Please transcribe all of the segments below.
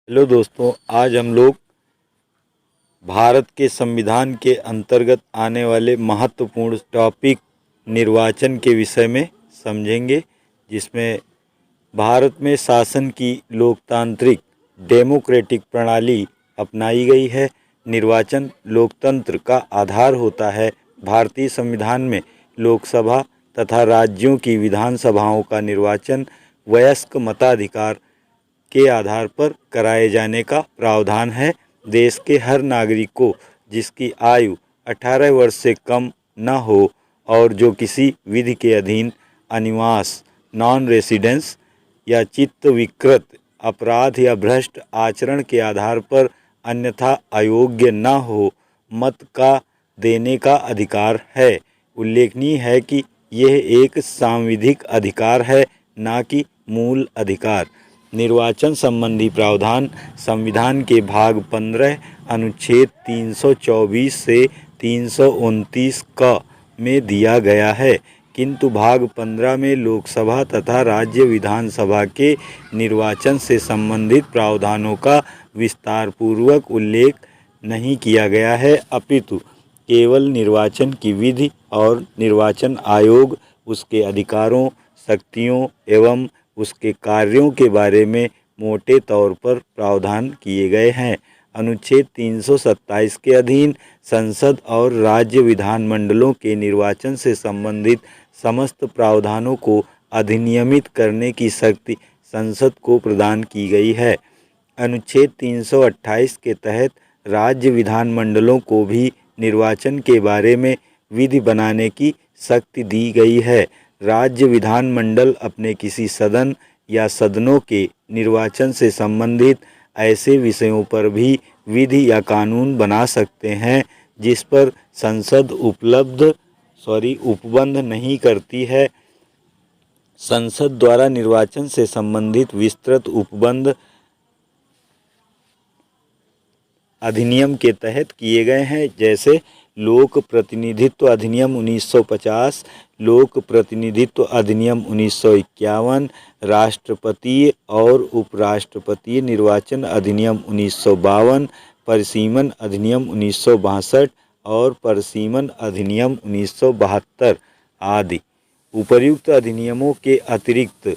Hello दोस्तों, आज हम लोग भारत के संविधान के अंतर्गत आने वाले महत्वपूर्ण टॉपिक निर्वाचन के विषय में समझेंगे, जिसमें भारत में शासन की लोकतांत्रिक डेमोक्रेटिक प्रणाली अपनाई गई है। निर्वाचन लोकतंत्र का आधार होता है। भारतीय संविधान में लोकसभा तथा राज्यों की विधानसभाओं का निर्वाचन वयस्क मताधिकार के आधार पर कराए जाने का प्रावधान है। देश के हर नागरिक को जिसकी आयु 18 वर्ष से कम न हो और जो किसी विधि के अधीन अनिवास नॉन रेसिडेंस या चित्त विकृत अपराध या भ्रष्ट आचरण के आधार पर अन्यथा अयोग्य न हो, मत का देने का अधिकार है। उल्लेखनीय है कि यह एक सांविधिक अधिकार है, न कि मूल अधिकार। निर्वाचन संबंधी प्रावधान संविधान के भाग 15 अनुच्छेद 324 से 329 क में दिया गया है, किंतु भाग 15 में लोकसभा तथा राज्य विधानसभा के निर्वाचन से संबंधित प्रावधानों का विस्तारपूर्वक उल्लेख नहीं किया गया है, अपितु केवल निर्वाचन की विधि और निर्वाचन आयोग, उसके अधिकारों, शक्तियों एवं उसके कार्यों के बारे में मोटे तौर पर प्रावधान किए गए हैं। अनुच्छेद 327 के अधीन संसद और राज्य विधानमंडलों के निर्वाचन से संबंधित समस्त प्रावधानों को अधिनियमित करने की शक्ति संसद को प्रदान की गई है। अनुच्छेद 328 के तहत राज्य विधानमंडलों को भी निर्वाचन के बारे में विधि बनाने की शक्ति दी गई है। राज्य विधानमंडल अपने किसी सदन या सदनों के निर्वाचन से संबंधित ऐसे विषयों पर भी विधि या कानून बना सकते हैं जिस पर संसद उपबंध नहीं करती है। संसद द्वारा निर्वाचन से संबंधित विस्तृत उपबंध अधिनियम के तहत किए गए हैं, जैसे लोक प्रतिनिधित्व अधिनियम 1950, लोक प्रतिनिधित्व अधिनियम 1951, राष्ट्रपति और उपराष्ट्रपति निर्वाचन अधिनियम 1952, परिसीमन अधिनियम 1962 और परिसीमन अधिनियम 1972 आदि। उपर्युक्त अधिनियमों के अतिरिक्त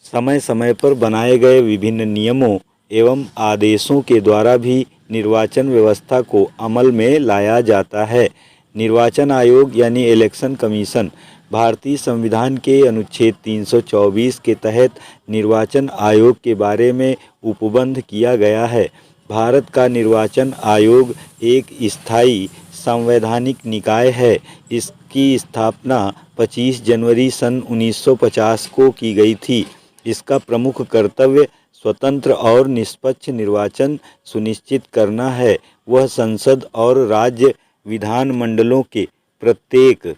समय समय पर बनाए गए विभिन्न नियमों एवं आदेशों के द्वारा भी निर्वाचन व्यवस्था को अमल में लाया जाता है। निर्वाचन आयोग यानी इलेक्शन कमीशन भारतीय संविधान के अनुच्छेद 324 के तहत निर्वाचन आयोग के बारे में उपबंध किया गया है। भारत का निर्वाचन आयोग एक स्थायी संवैधानिक निकाय है। इसकी स्थापना 25 जनवरी सन 1950 को की गई थी। इसका प्रमुख कर्तव्य स्वतंत्र और निष्पक्ष निर्वाचन सुनिश्चित करना है। वह संसद और राज्य विधानमंडलों के प्रत्येक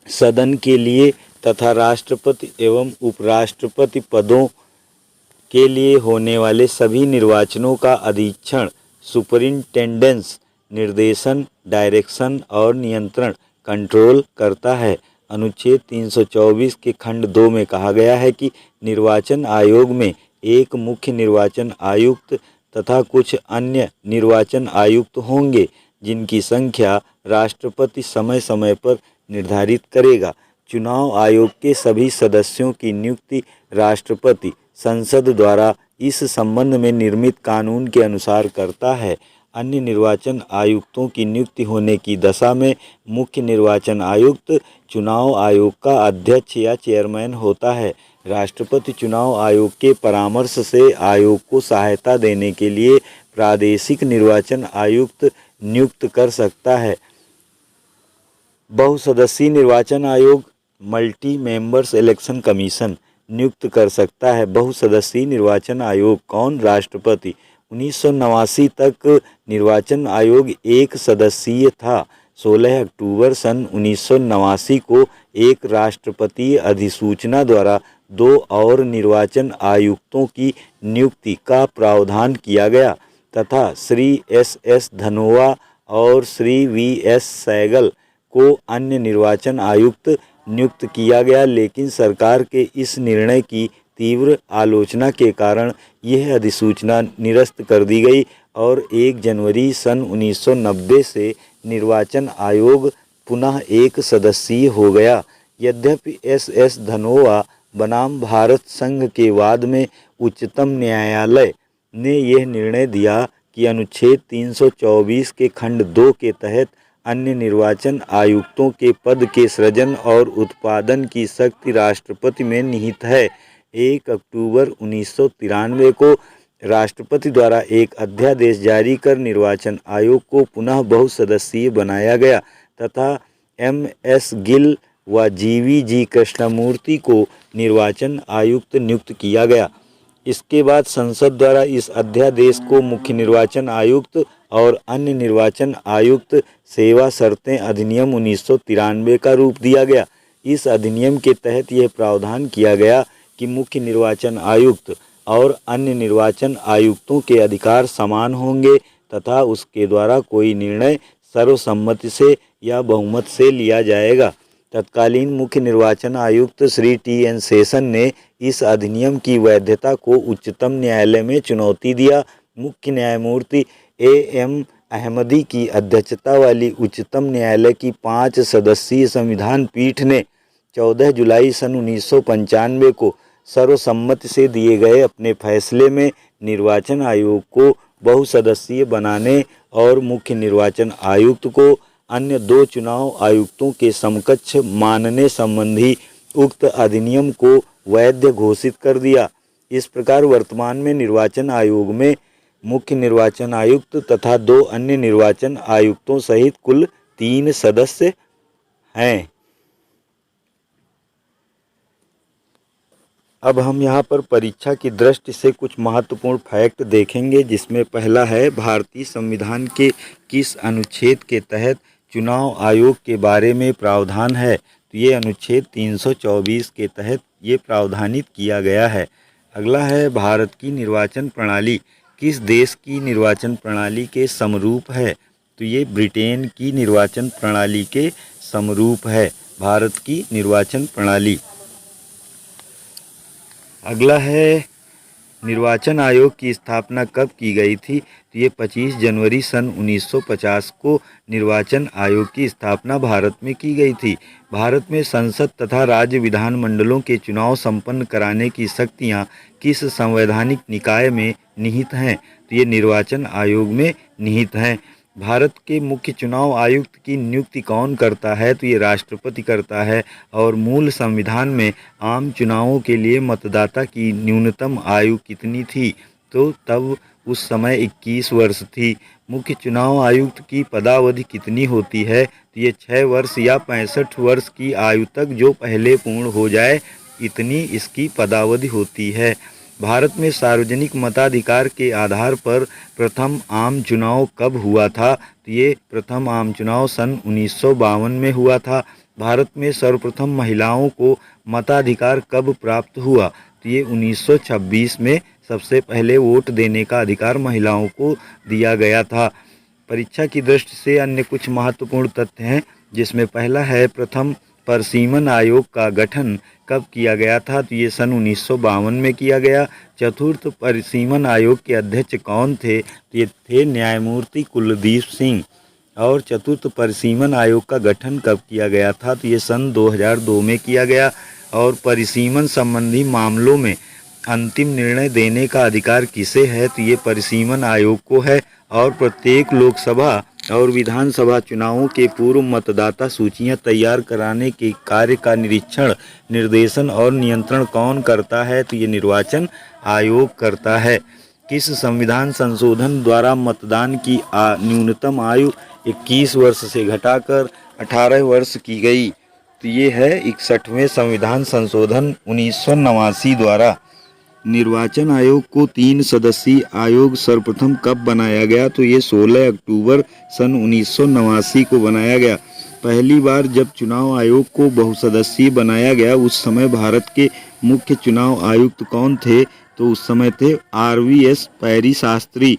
सदन के लिए तथा राष्ट्रपति एवं उपराष्ट्रपति पदों के लिए होने वाले सभी निर्वाचनों का अधीक्षण, सुपरिंटेंडेंस, निर्देशन, डायरेक्शन और नियंत्रण, कंट्रोल करता है। अनुच्छेद 324 के खंड 2 में कहा गया है कि निर्वाचन आयोग में एक मुख्य निर्वाचन आयुक्त तथा कुछ अन्य निर्वाचन आयुक्त होंगे, जिनकी संख्या राष्ट्रपति समय समय पर निर्धारित करेगा। चुनाव आयोग के सभी सदस्यों की नियुक्ति राष्ट्रपति संसद द्वारा इस संबंध में निर्मित कानून के अनुसार करता है। अन्य निर्वाचन आयुक्तों की नियुक्ति होने की दशा में मुख्य निर्वाचन आयुक्त चुनाव आयोग का अध्यक्ष या चेयरमैन होता है। राष्ट्रपति चुनाव आयोग के परामर्श से आयोग को सहायता देने के लिए प्रादेशिक निर्वाचन आयुक्त नियुक्त कर सकता है। बहुसदस्यीय निर्वाचन आयोग मल्टी मेंबर्स इलेक्शन कमीशन नियुक्त कर सकता है। बहुसदस्यीय निर्वाचन आयोग कौन? राष्ट्रपति। 1989 तक निर्वाचन आयोग एक सदस्यीय था। 16 अक्टूबर सन 1989 को एक राष्ट्रपतीय अधिसूचना द्वारा 2 और निर्वाचन आयुक्तों की नियुक्ति का प्रावधान किया गया तथा श्री एस धनोआ और श्री वी सहगल को अन्य निर्वाचन आयुक्त नियुक्त किया गया, लेकिन सरकार के इस निर्णय की तीव्र आलोचना के कारण यह अधिसूचना निरस्त कर दी गई और 1 जनवरी सन 1990 से निर्वाचन आयोग पुनः एक सदस्यीय हो गया। यद्यपि एस धनोआ बनाम भारत संघ के वाद में उच्चतम न्यायालय ने यह निर्णय दिया कि अनुच्छेद 324 के खंड 2 के तहत अन्य निर्वाचन आयुक्तों के पद के सृजन और उत्पादन की शक्ति राष्ट्रपति में निहित है। 1 अक्टूबर 1993 को राष्ट्रपति द्वारा एक अध्यादेश जारी कर निर्वाचन आयोग को पुनः बहुसदस्यीय बनाया गया तथा MS गिल व GVG कृष्णमूर्ति को निर्वाचन आयुक्त नियुक्त किया गया। इसके बाद संसद द्वारा इस अध्यादेश को मुख्य निर्वाचन आयुक्त और अन्य निर्वाचन आयुक्त सेवा शर्तें अधिनियम 1993 का रूप दिया गया। इस अधिनियम के तहत यह प्रावधान किया गया कि मुख्य निर्वाचन आयुक्त और अन्य निर्वाचन आयुक्तों के अधिकार समान होंगे तथा उसके द्वारा कोई निर्णय सर्वसम्मति से या बहुमत से लिया जाएगा। तत्कालीन मुख्य निर्वाचन आयुक्त श्री TN शेषन ने इस अधिनियम की वैधता को उच्चतम न्यायालय में चुनौती दिया। मुख्य न्यायमूर्ति AM अहमदी की अध्यक्षता वाली उच्चतम न्यायालय की 5 सदस्यीय संविधान पीठ ने 14 जुलाई सन 1995 को सर्वसम्मति से दिए गए अपने फैसले में निर्वाचन आयोग को बहुसदस्यीय बनाने और मुख्य निर्वाचन आयुक्त को अन्य 2 चुनाव आयुक्तों के समकक्ष मानने संबंधी उक्त अधिनियम को वैध घोषित कर दिया। इस प्रकार वर्तमान में निर्वाचन आयोग में मुख्य निर्वाचन आयुक्त तथा 2 अन्य निर्वाचन आयुक्तों सहित कुल 3 सदस्य हैं। अब हम यहाँ पर परीक्षा की दृष्टि से कुछ महत्वपूर्ण फैक्ट देखेंगे, जिसमें पहला है भारतीय संविधान के किस अनुच्छेद के तहत चुनाव आयोग के बारे में प्रावधान है। तो ये अनुच्छेद 324 के तहत ये प्रावधानित किया गया है। अगला है भारत की निर्वाचन प्रणाली किस देश की निर्वाचन प्रणाली के समरूप है। तो ये ब्रिटेन की निर्वाचन प्रणाली के समरूप है भारत की निर्वाचन प्रणाली। अगला है निर्वाचन आयोग की स्थापना कब की गई थी। तो ये 25 जनवरी सन 1950 को निर्वाचन आयोग की स्थापना भारत में की गई थी। भारत में संसद तथा राज्य विधानमंडलों के चुनाव संपन्न कराने की शक्तियां किस संवैधानिक निकाय में निहित हैं। तो ये निर्वाचन आयोग में निहित हैं। भारत के मुख्य चुनाव आयुक्त की नियुक्ति कौन करता है। तो ये राष्ट्रपति करता है। और मूल संविधान में आम चुनावों के लिए मतदाता की न्यूनतम आयु कितनी थी। तो तब उस समय 21 वर्ष थी। मुख्य चुनाव आयुक्त की पदावधि कितनी होती है। तो ये 6 वर्ष या 65 वर्ष की आयु तक जो पहले पूर्ण हो जाए इतनी इसकी पदावधि होती है। भारत में सार्वजनिक मताधिकार के आधार पर प्रथम आम चुनाव कब हुआ था। तो ये प्रथम आम चुनाव सन 1952 में हुआ था। भारत में सर्वप्रथम महिलाओं को मताधिकार कब प्राप्त हुआ। तो ये 1926 में सबसे पहले वोट देने का अधिकार महिलाओं को दिया गया था। परीक्षा की दृष्टि से अन्य कुछ महत्वपूर्ण तथ्य हैं, जिसमें पहला है प्रथम परिसीमन आयोग का गठन कब किया गया था। तो ये सन 1952 में किया गया। चतुर्थ परिसीमन आयोग के अध्यक्ष कौन थे। तो ये थे न्यायमूर्ति कुलदीप सिंह। और चतुर्थ परिसीमन आयोग का गठन कब किया गया था। तो ये सन 2002 में किया गया। और परिसीमन संबंधी मामलों में अंतिम निर्णय देने का अधिकार किसे है। तो ये परिसीमन आयोग को है। और प्रत्येक लोकसभा और विधानसभा चुनावों के पूर्व मतदाता सूचियां तैयार कराने के कार्य का निरीक्षण, निर्देशन और नियंत्रण कौन करता है। तो ये निर्वाचन आयोग करता है। किस संविधान संशोधन द्वारा मतदान की न्यूनतम आयु 21 वर्ष से घटाकर 18 वर्ष की गई। तो ये है 61वें संविधान संशोधन 1989 द्वारा। निर्वाचन आयोग को 3 सदस्यीय आयोग सर्वप्रथम कब बनाया गया। तो ये 16 अक्टूबर सन 1989 को बनाया गया। पहली बार जब चुनाव आयोग को बहुसदस्यीय बनाया गया उस समय भारत के मुख्य चुनाव आयुक्त कौन थे। तो उस समय थे RVS पैरी शास्त्री।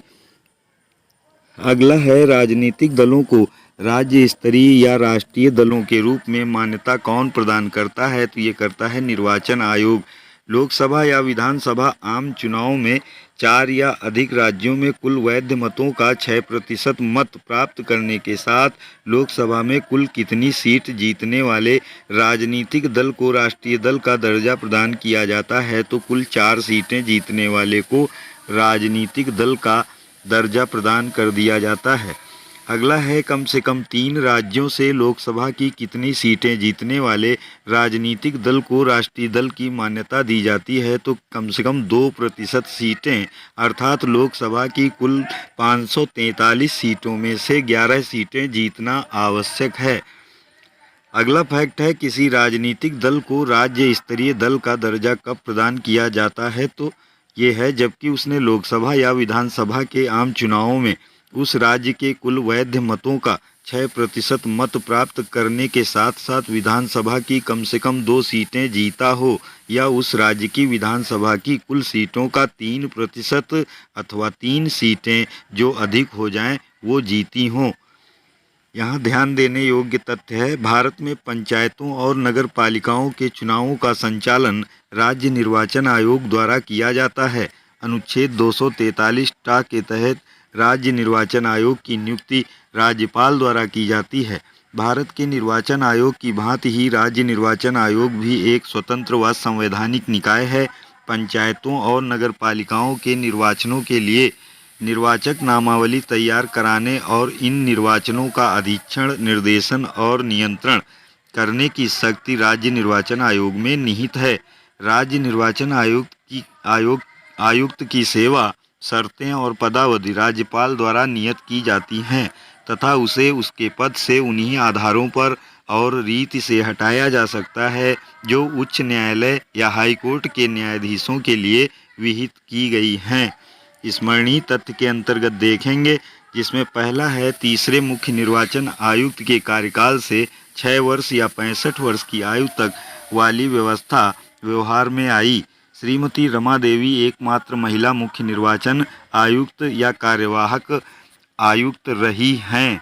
अगला है राजनीतिक दलों को राज्य स्तरीय या राष्ट्रीय दलों के रूप में मान्यता कौन प्रदान करता है। तो ये करता है निर्वाचन आयोग। लोकसभा या विधानसभा आम चुनाव में 4 या अधिक राज्यों में कुल वैध मतों का 6% मत प्राप्त करने के साथ लोकसभा में कुल कितनी सीट जीतने वाले राजनीतिक दल को राष्ट्रीय दल का दर्जा प्रदान किया जाता है, तो कुल 4 सीटें जीतने वाले को राजनीतिक दल का दर्जा प्रदान कर दिया जाता है। अगला है, कम से कम 3 राज्यों से लोकसभा की कितनी सीटें जीतने वाले राजनीतिक दल को राष्ट्रीय दल की मान्यता दी जाती है, तो कम से कम 2% सीटें, अर्थात लोकसभा की कुल 543 सीटों में से 11 सीटें जीतना आवश्यक है। अगला फैक्ट है, किसी राजनीतिक दल को राज्य स्तरीय दल का दर्जा कब प्रदान किया जाता है, तो ये है जबकि उसने लोकसभा या विधानसभा के आम चुनावों में उस राज्य के कुल वैध मतों का 6% मत प्राप्त करने के साथ साथ विधानसभा की कम से कम 2 सीटें जीता हो, या उस राज्य की विधानसभा की कुल सीटों का 3% अथवा 3 सीटें जो अधिक हो जाएं वो जीती हों। यहाँ ध्यान देने योग्य तथ्य है, भारत में पंचायतों और नगर पालिकाओं के चुनावों का संचालन राज्य निर्वाचन आयोग द्वारा किया जाता है। अनुच्छेद 243 टा के तहत राज्य निर्वाचन आयोग की नियुक्ति राज्यपाल द्वारा की जाती है। भारत के निर्वाचन आयोग की भांति ही राज्य निर्वाचन आयोग भी एक स्वतंत्र व संवैधानिक निकाय है। पंचायतों और नगर पालिकाओं के निर्वाचनों के लिए निर्वाचक नामावली तैयार कराने और इन निर्वाचनों का अधीक्षण, निर्देशन और नियंत्रण करने की शक्ति राज्य निर्वाचन आयोग में निहित है। राज्य निर्वाचन आयुक्त की सेवा, शर्तें और पदावधि राज्यपाल द्वारा नियत की जाती हैं तथा उसे उसके पद से उन्हीं आधारों पर और रीति से हटाया जा सकता है जो उच्च न्यायालय या हाईकोर्ट के न्यायाधीशों के लिए विहित की गई हैं। स्मरणीय तथ्य के अंतर्गत देखेंगे, जिसमें पहला है, तीसरे मुख्य निर्वाचन आयुक्त के कार्यकाल से 6 वर्ष या 65 वर्ष की आयु तक वाली व्यवस्था व्यवहार में आई। श्रीमती रमा देवी एकमात्र महिला मुख्य निर्वाचन आयुक्त या कार्यवाहक आयुक्त रही हैं।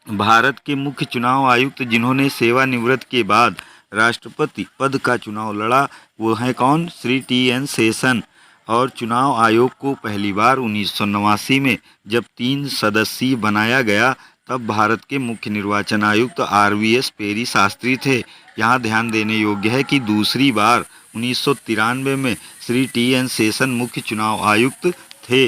भारत के मुख्य चुनाव आयुक्त जिन्होंने सेवानिवृत्ति के बाद राष्ट्रपति पद का चुनाव लड़ा वो हैं कौन? श्री TN शेषन। और चुनाव आयोग को पहली बार 1989 में जब 3 सदस्यीय बनाया गया तब भारत के मुख्य निर्वाचन आयुक्त RVS पेरी शास्त्री थे। यहाँ ध्यान देने योग्य है कि दूसरी बार 1993 में श्री TN शेषन मुख्य चुनाव आयुक्त थे।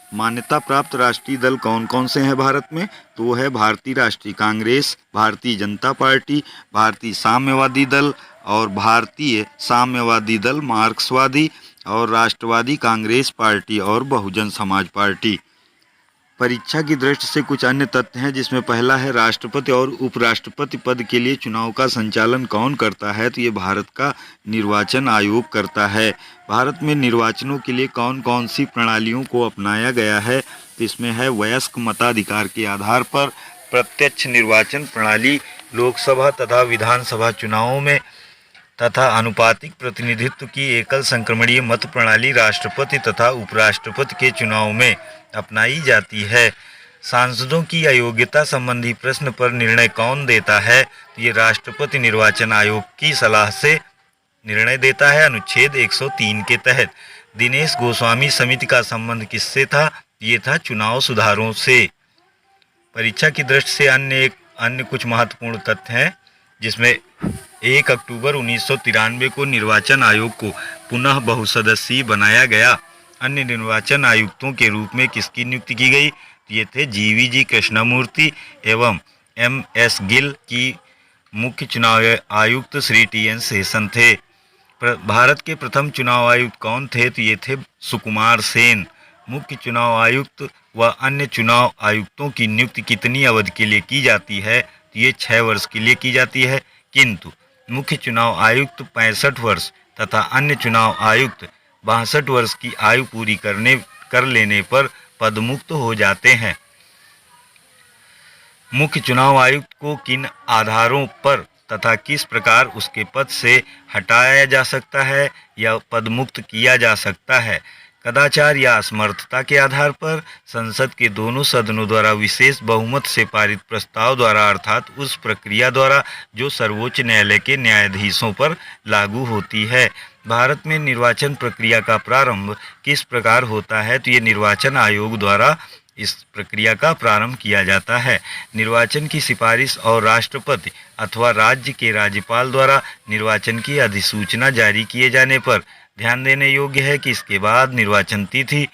मान्यता प्राप्त राष्ट्रीय दल कौन कौन से हैं भारत में? तो वो है भारतीय राष्ट्रीय कांग्रेस, भारतीय जनता पार्टी, भारतीय साम्यवादी दल और भारतीय साम्यवादी दल मार्क्सवादी और राष्ट्रवादी कांग्रेस पार्टी और बहुजन समाज पार्टी। परीक्षा की दृष्टि से कुछ अन्य तथ्य हैं, जिसमें पहला है, राष्ट्रपति और उपराष्ट्रपति पद के लिए चुनाव का संचालन कौन करता है? तो ये भारत का निर्वाचन आयोग करता है। भारत में निर्वाचनों के लिए कौन कौन सी प्रणालियों को अपनाया गया है? तो इसमें है, वयस्क मताधिकार के आधार पर प्रत्यक्ष निर्वाचन प्रणाली लोकसभा तथा विधानसभा चुनावों में तथा अनुपातिक प्रतिनिधित्व की एकल संक्रमणीय मत प्रणाली राष्ट्रपति तथा उपराष्ट्रपति के चुनाव में अपनाई जाती है। सांसदों की अयोग्यता संबंधी प्रश्न पर निर्णय कौन देता है? ये राष्ट्रपति निर्वाचन आयोग की सलाह से निर्णय देता है अनुच्छेद 103 के तहत। दिनेश गोस्वामी समिति का संबंध किससे था? ये था चुनाव सुधारों से। परीक्षा की दृष्टि से अन्य कुछ महत्वपूर्ण तथ्य हैं, जिसमें 1 अक्टूबर 1993 को निर्वाचन आयोग को पुनः बहुसदस्यीय बनाया गया। अन्य निर्वाचन आयुक्तों के रूप में किसकी नियुक्ति की गई? ये थे GVG कृष्णमूर्ति एवं MS गिल की। मुख्य चुनाव आयुक्त श्री TN शेषन थे। भारत के प्रथम चुनाव आयुक्त कौन थे? तो ये थे सुकुमार सेन। मुख्य चुनाव आयुक्त व अन्य चुनाव आयुक्तों की नियुक्ति कितनी अवधि के लिए की जाती है? तो ये 6 वर्ष के लिए की जाती है, किंतु मुख्य चुनाव आयुक्त 65 वर्ष तथा अन्य चुनाव आयुक्त 62 वर्ष की आयु पूरी कर लेने पर पदमुक्त हो जाते हैं। मुख्य चुनाव आयुक्त को किन आधारों पर तथा किस प्रकार उसके पद से हटाया जा सकता है या पदमुक्त किया जा सकता है? कदाचार या असमर्थता के आधार पर संसद के दोनों सदनों द्वारा विशेष बहुमत से पारित प्रस्ताव द्वारा अर्थात उस प्रक्रिया द्वारा जो सर्वोच्च न्यायालय के न्यायाधीशों पर लागू होती है। भारत में निर्वाचन प्रक्रिया का प्रारंभ किस प्रकार होता है, तो ये निर्वाचन आयोग द्वारा इस प्रक्रिया का प्रारंभ किया जाता है। निर्वाचन की सिफारिश और राष्ट्रपति अथवा राज्य के राज्यपाल द्वारा निर्वाचन की अधिसूचना जारी किए जाने पर ध्यान देने योग्य है कि इसके बाद निर्वाचन तिथि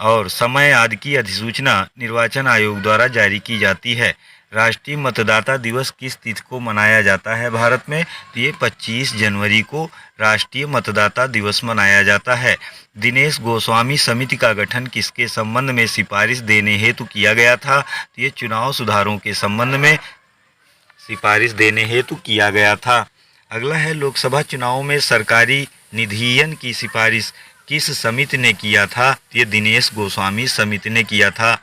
और समय आदि की अधिसूचना निर्वाचन आयोग द्वारा जारी की जाती है। राष्ट्रीय मतदाता दिवस किस तिथि को मनाया जाता है भारत में, तो ये 25 जनवरी को राष्ट्रीय मतदाता दिवस मनाया जाता है। दिनेश गोस्वामी समिति का गठन किसके संबंध में सिफारिश देने हेतु किया गया था, तो ये चुनाव सुधारों के संबंध में सिफारिश देने हेतु किया गया था। अगला है लोकसभा चुनाव में सरकारी निधियन की सिफारिश किस समिति ने किया था, तो ये दिनेश गोस्वामी समिति ने किया था।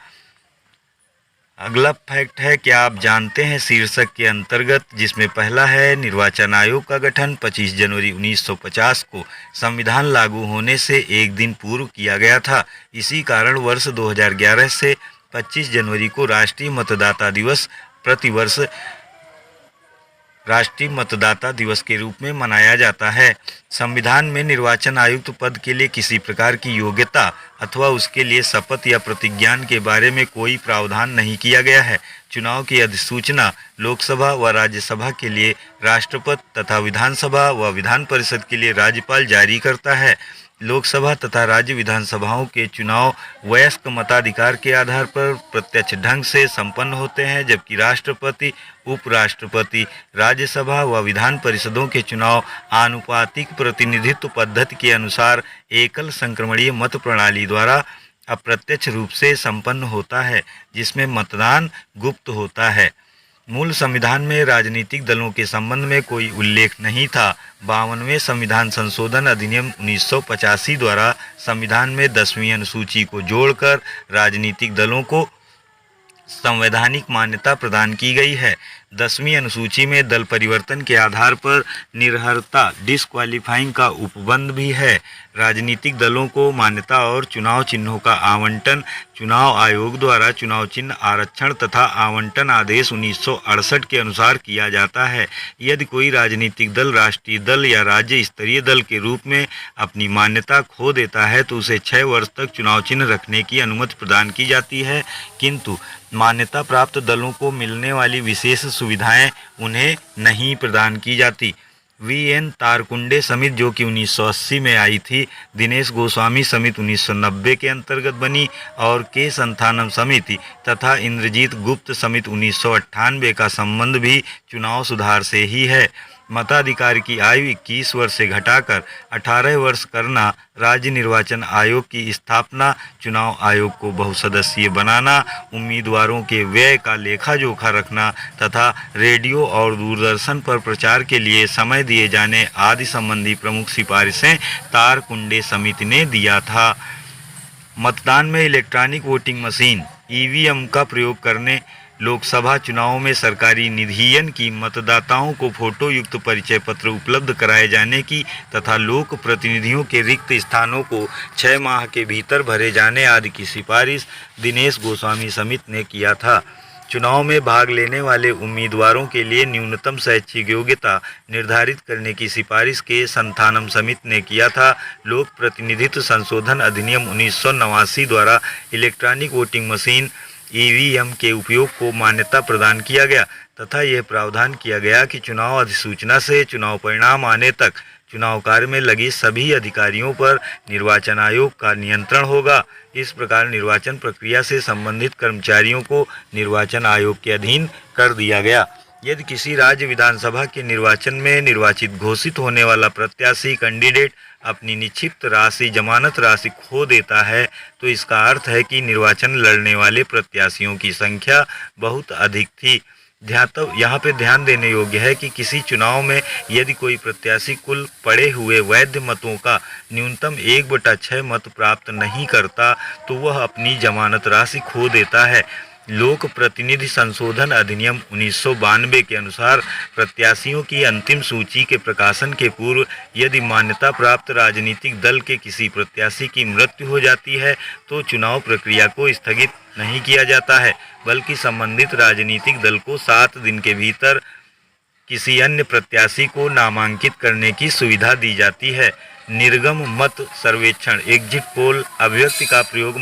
अगला फैक्ट है क्या आप जानते हैं शीर्षक के अंतर्गत, जिसमें पहला है निर्वाचन आयोग का गठन 25 जनवरी 1950 को संविधान लागू होने से एक दिन पूर्व किया गया था। इसी कारण वर्ष 2011 से 25 जनवरी को राष्ट्रीय मतदाता दिवस प्रतिवर्ष राष्ट्रीय मतदाता दिवस के रूप में मनाया जाता है। संविधान में निर्वाचन आयुक्त पद के लिए किसी प्रकार की योग्यता अथवा उसके लिए शपथ या प्रतिज्ञान के बारे में कोई प्रावधान नहीं किया गया है। चुनाव की अधिसूचना लोकसभा व राज्यसभा के लिए राष्ट्रपति तथा विधानसभा व विधान परिषद के लिए राज्यपाल जारी करता है। लोकसभा तथा राज्य विधानसभाओं के चुनाव वयस्क मताधिकार के आधार पर प्रत्यक्ष ढंग से संपन्न होते हैं, जबकि राष्ट्रपति, उपराष्ट्रपति, राज्यसभा व विधान परिषदों के चुनाव आनुपातिक प्रतिनिधित्व पद्धति के अनुसार एकल संक्रमणीय मत प्रणाली द्वारा अप्रत्यक्ष रूप से संपन्न होता है, जिसमें मतदान गुप्त होता है। मूल संविधान में राजनीतिक दलों के संबंध में कोई उल्लेख नहीं था। 52वें संविधान संशोधन अधिनियम 1985 द्वारा संविधान में 10वीं अनुसूची को जोड़कर राजनीतिक दलों को संवैधानिक मान्यता प्रदान की गई है। 10वीं अनुसूची में दल परिवर्तन के आधार पर निरर्हता डिस्क्वालीफाइंग का उपबंध भी है। राजनीतिक दलों को मान्यता और चुनाव चिन्हों का आवंटन चुनाव आयोग द्वारा चुनाव चिन्ह आरक्षण तथा आवंटन आदेश 1968 के अनुसार किया जाता है। यदि कोई राजनीतिक दल राष्ट्रीय दल या राज्य स्तरीय दल के रूप में अपनी मान्यता खो देता है तो उसे 6 वर्ष तक चुनाव चिन्ह रखने की अनुमति प्रदान की जाती है, किंतु मान्यता प्राप्त दलों को मिलने वाली विशेष सुविधाएं उन्हें नहीं प्रदान की जाती। वी.एन. तारकुंडे समिति जो कि 1980 में आई थी, दिनेश गोस्वामी समिति 1990 के अंतर्गत बनी और के संथानम समिति तथा इंद्रजीत गुप्त समिति 1998 का संबंध भी चुनाव सुधार से ही है। मताधिकार की आयु 21 वर्ष से घटाकर 18 वर्ष करना, राज्य निर्वाचन आयोग की स्थापना, चुनाव आयोग को बहुसदस्यीय बनाना, उम्मीदवारों के व्यय का लेखा जोखा रखना तथा रेडियो और दूरदर्शन पर प्रचार के लिए समय दिए जाने आदि संबंधी प्रमुख सिफारिशें तारकुंडे समिति ने दिया था। मतदान में इलेक्ट्रॉनिक वोटिंग मशीन ईवीएम का प्रयोग करने, लोकसभा चुनाव में सरकारी निधियन की मतदाताओं को फोटो युक्त परिचय पत्र उपलब्ध कराए जाने की तथा लोक प्रतिनिधियों के रिक्त स्थानों को 6 माह के भीतर भरे जाने आदि की सिफारिश दिनेश गोस्वामी समिति ने किया था। चुनाव में भाग लेने वाले उम्मीदवारों के लिए न्यूनतम शैक्षिक योग्यता निर्धारित करने की सिफारिश के संथानम समिति ने किया था। लोक प्रतिनिधित्व संशोधन अधिनियम 1989 द्वारा इलेक्ट्रॉनिक वोटिंग मशीन ईवीएम के उपयोग को मान्यता प्रदान किया गया तथा यह प्रावधान किया गया कि चुनाव अधिसूचना से चुनाव परिणाम आने तक चुनाव कार्य में लगे सभी अधिकारियों पर निर्वाचन आयोग का नियंत्रण होगा। इस प्रकार निर्वाचन प्रक्रिया से संबंधित कर्मचारियों को निर्वाचन आयोग के अधीन कर दिया गया। यदि किसी राज्य विधानसभा के निर्वाचन में निर्वाचित घोषित होने वाला प्रत्याशी कैंडिडेट अपनी निक्षिप्त राशि जमानत राशि खो देता है तो इसका अर्थ है कि निर्वाचन लड़ने वाले प्रत्याशियों की संख्या बहुत अधिक थी। यहाँ पे ध्यान देने योग्य है कि किसी चुनाव में यदि कोई प्रत्याशी कुल पड़े हुए वैध मतों का न्यूनतम 1/6 मत प्राप्त नहीं करता तो वह अपनी जमानत राशि खो देता है। लोक प्रतिनिधि संशोधन अधिनियम 1992 के अनुसार प्रत्याशियों की अंतिम सूची के प्रकाशन के पूर्व यदि मान्यता प्राप्त राजनीतिक दल के किसी प्रत्याशी की मृत्यु हो जाती है तो चुनाव प्रक्रिया को स्थगित नहीं किया जाता है, बल्कि संबंधित राजनीतिक दल को 7 दिन के भीतर किसी अन्य प्रत्याशी को नामांकित करने की सुविधा दी जाती है। निर्गम मत सर्वेक्षण एग्जिट पोल अभिव्यक्ति का प्रयोग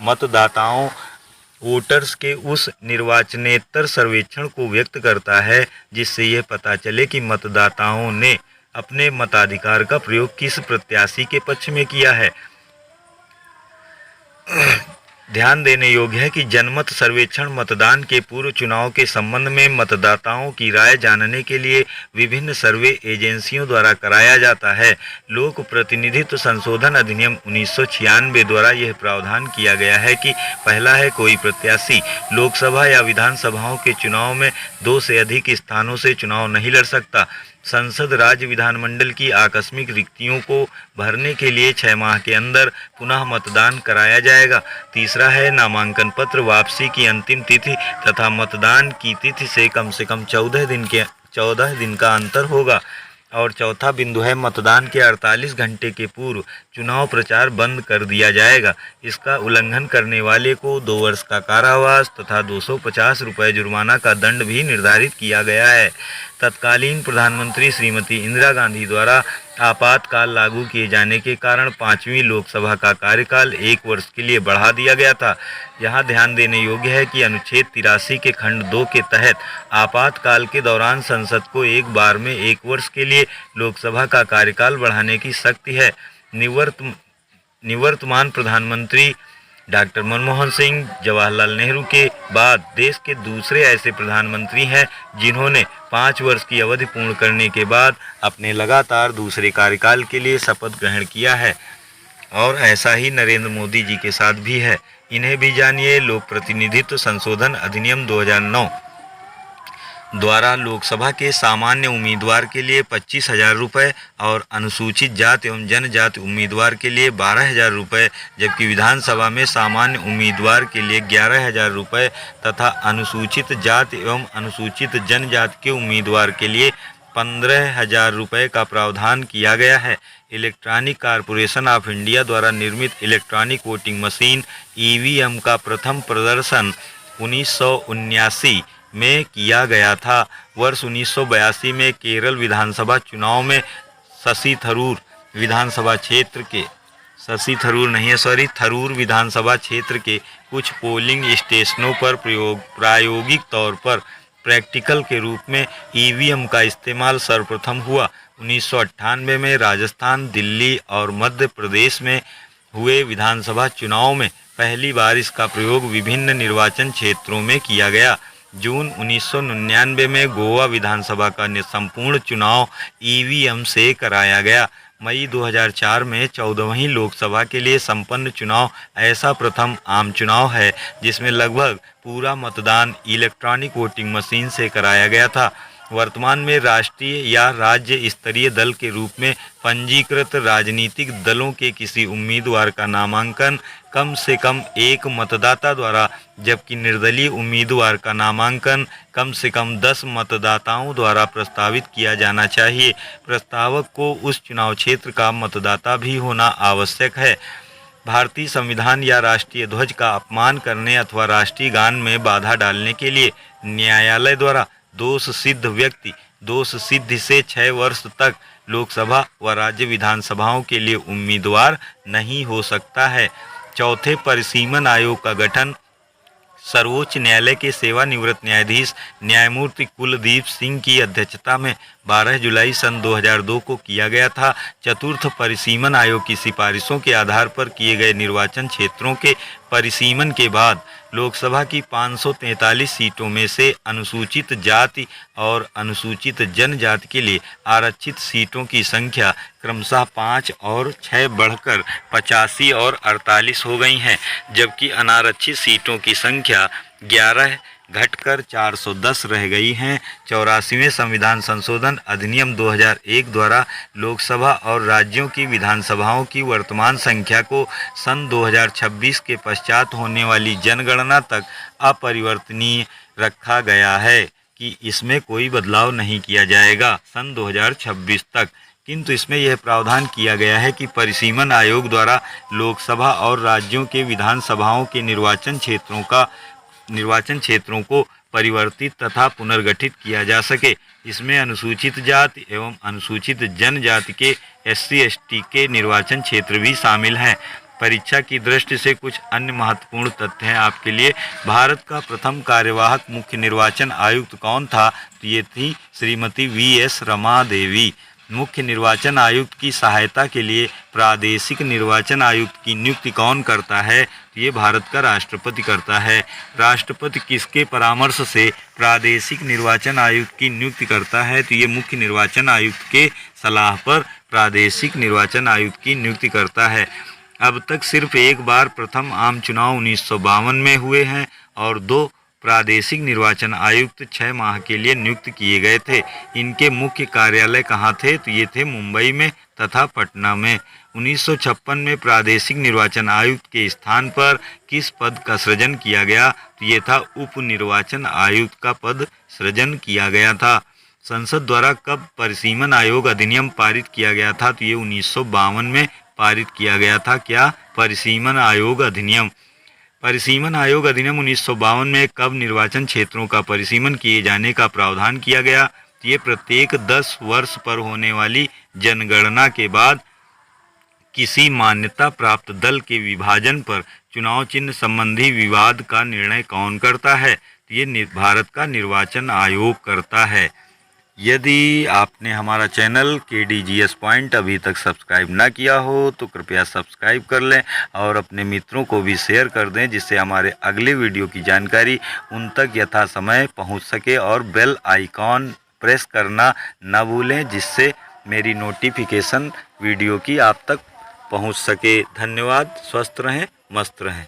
मतदाताओं वोटर्स के उस निर्वाचनेतर सर्वेक्षण को व्यक्त करता है जिससे यह पता चले कि मतदाताओं ने अपने मताधिकार का प्रयोग किस प्रत्याशी के पक्ष में किया है। ध्यान देने योग्य है कि जनमत सर्वेक्षण मतदान के पूर्व चुनाव के संबंध में मतदाताओं की राय जानने के लिए विभिन्न सर्वे एजेंसियों द्वारा कराया जाता है। लोक प्रतिनिधित्व संशोधन अधिनियम 1996 द्वारा यह प्रावधान किया गया है कि पहला है, कोई प्रत्याशी लोकसभा या विधानसभाओं के चुनाव में 2 से अधिक स्थानों से चुनाव नहीं लड़ सकता। संसद राज्य विधानमंडल की आकस्मिक रिक्तियों को भरने के लिए 6 माह के अंदर पुनः मतदान कराया जाएगा। तीसरा है, नामांकन पत्र वापसी की अंतिम तिथि तथा मतदान की तिथि से कम 14 दिन का अंतर होगा। और चौथा बिंदु है, मतदान के 48 घंटे के पूर्व चुनाव प्रचार बंद कर दिया जाएगा। इसका उल्लंघन करने वाले को 2 वर्ष का कारावास तथा 250 रुपये जुर्माना का दंड भी निर्धारित किया गया है। तत्कालीन प्रधानमंत्री श्रीमती इंदिरा गांधी द्वारा आपातकाल लागू किए जाने के कारण 5वीं लोकसभा का कार्यकाल 1 वर्ष के लिए बढ़ा दिया गया था। यहाँ ध्यान देने योग्य है कि अनुच्छेद 83 के खंड 2 के तहत आपातकाल के दौरान संसद को एक बार में 1 वर्ष के लिए लोकसभा का कार्यकाल बढ़ाने की शक्ति है। निवर्तमान प्रधानमंत्री डॉक्टर मनमोहन सिंह जवाहरलाल नेहरू के बाद देश के दूसरे ऐसे प्रधानमंत्री हैं जिन्होंने 5 वर्ष की अवधि पूर्ण करने के बाद अपने लगातार दूसरे कार्यकाल के लिए शपथ ग्रहण किया है। और ऐसा ही नरेंद्र मोदी जी के साथ भी है। इन्हें भी जानिए। लोक प्रतिनिधित्व संशोधन अधिनियम 2009 द्वारा लोकसभा के सामान्य उम्मीदवार के लिए 25,000 रुपये और अनुसूचित जाति एवं जनजाति उम्मीदवार के लिए 12,000 रुपये, जबकि विधानसभा में सामान्य उम्मीदवार के लिए 11,000 रुपये तथा अनुसूचित जाति एवं अनुसूचित जनजाति के उम्मीदवार के लिए 15,000 रुपये का प्रावधान किया गया है। इलेक्ट्रॉनिक कॉरपोरेशन ऑफ इंडिया द्वारा निर्मित इलेक्ट्रॉनिक वोटिंग मशीन (ईवीएम) का प्रथम प्रदर्शन 1979 में किया गया था। वर्ष 1982 में केरल विधानसभा चुनाव में थरूर विधानसभा क्षेत्र के कुछ पोलिंग स्टेशनों पर प्रायोगिक तौर पर प्रैक्टिकल के रूप में ईवीएम का इस्तेमाल सर्वप्रथम हुआ। 1998 में राजस्थान, दिल्ली और मध्य प्रदेश में हुए विधानसभा चुनाव में पहली बार इसका प्रयोग विभिन्न निर्वाचन क्षेत्रों में किया गया। जून 1999 में गोवा विधानसभा का संपूर्ण चुनाव ईवीएम से कराया गया। मई 2004 में 14वीं लोकसभा के लिए संपन्न चुनाव ऐसा प्रथम आम चुनाव है जिसमें लगभग पूरा मतदान इलेक्ट्रॉनिक वोटिंग मशीन से कराया गया था। वर्तमान में राष्ट्रीय या राज्य स्तरीय दल के रूप में पंजीकृत राजनीतिक दलों के किसी उम्मीदवार का नामांकन कम से कम 1 मतदाता द्वारा, जबकि निर्दलीय उम्मीदवार का नामांकन कम से कम 10 मतदाताओं द्वारा प्रस्तावित किया जाना चाहिए। प्रस्तावक को उस चुनाव क्षेत्र का मतदाता भी होना आवश्यक है। भारतीय संविधान या राष्ट्रीय ध्वज का अपमान करने अथवा राष्ट्रीय गान में बाधा डालने के लिए न्यायालय द्वारा दोष सिद्ध व्यक्ति दोष सिद्धि से 6 वर्ष तक लोकसभा व राज्य विधानसभाओं के लिए उम्मीदवार नहीं हो सकता है। चौथे, परिसीमन आयोग का गठन सर्वोच्च न्यायालय के सेवानिवृत्त न्यायाधीश न्यायमूर्ति कुलदीप सिंह की अध्यक्षता में 12 जुलाई सन 2002 को किया गया था। चतुर्थ, परिसीमन आयोग की सिफारिशों के आधार पर किए गए निर्वाचन क्षेत्रों के परिसीमन के बाद लोकसभा की 543 सीटों में से अनुसूचित जाति और अनुसूचित जनजाति के लिए आरक्षित सीटों की संख्या क्रमशः 5 और 6 बढ़कर 85 और 48 हो गई हैं, जबकि अनारक्षित सीटों की संख्या 11 घटकर 410 रह गई हैं। 84वें संविधान संशोधन अधिनियम 2001 द्वारा लोकसभा और राज्यों की विधानसभाओं की वर्तमान संख्या को सन 2026 के पश्चात होने वाली जनगणना तक अपरिवर्तनीय रखा गया है कि इसमें कोई बदलाव नहीं किया जाएगा सन 2026 तक। किंतु इसमें यह प्रावधान किया गया है कि परिसीमन आयोग द्वारा लोकसभा और राज्यों के विधानसभाओं के निर्वाचन क्षेत्रों को परिवर्तित तथा पुनर्गठित किया जा सके। इसमें अनुसूचित जाति एवं अनुसूचित जनजाति के SC/ST के निर्वाचन क्षेत्र भी शामिल हैं। परीक्षा की दृष्टि से कुछ अन्य महत्वपूर्ण तथ्य हैं आपके लिए। भारत का प्रथम कार्यवाहक मुख्य निर्वाचन आयुक्त कौन था? तो ये थी श्रीमती V.S. रमा देवी। मुख्य निर्वाचन आयुक्त की सहायता के लिए प्रादेशिक निर्वाचन आयुक्त की नियुक्ति कौन करता है? तो ये भारत का राष्ट्रपति करता है। राष्ट्रपति किसके परामर्श से प्रादेशिक निर्वाचन आयुक्त की नियुक्ति करता है? तो ये मुख्य निर्वाचन आयुक्त के सलाह पर प्रादेशिक निर्वाचन आयुक्त की नियुक्ति करता है। अब तक सिर्फ एक बार प्रथम आम चुनाव 1952 में हुए हैं और 2 प्रादेशिक निर्वाचन आयुक्त 6 माह के लिए नियुक्त किए गए थे। इनके मुख्य कार्यालय कहाँ थे? तो ये थे मुंबई में तथा पटना में। 1956 में प्रादेशिक निर्वाचन आयुक्त के स्थान पर किस पद का सृजन किया गया? तो ये था उप निर्वाचन आयुक्त का पद सृजन किया गया था। संसद द्वारा कब परिसीमन आयोग अधिनियम पारित किया गया था? तो ये 1952 में पारित किया गया था। क्या? परिसीमन आयोग अधिनियम। परिसीमन आयोग अधिनियम 1952 में कब निर्वाचन क्षेत्रों का परिसीमन किए जाने का प्रावधान किया गया? ये प्रत्येक 10 वर्ष पर होने वाली जनगणना के बाद किसी मान्यता प्राप्त दल के विभाजन पर चुनाव चिन्ह संबंधी विवाद का निर्णय कौन करता है? ये भारत का निर्वाचन आयोग करता है। यदि आपने हमारा चैनल KDGS पॉइंट अभी तक सब्सक्राइब ना किया हो तो कृपया सब्सक्राइब कर लें और अपने मित्रों को भी शेयर कर दें, जिससे हमारे अगले वीडियो की जानकारी उन तक यथा समय पहुंच सके। और बेल आइकॉन प्रेस करना न भूलें, जिससे मेरी नोटिफिकेशन वीडियो की आप तक पहुंच सके। धन्यवाद। स्वस्थ रहें, मस्त रहें।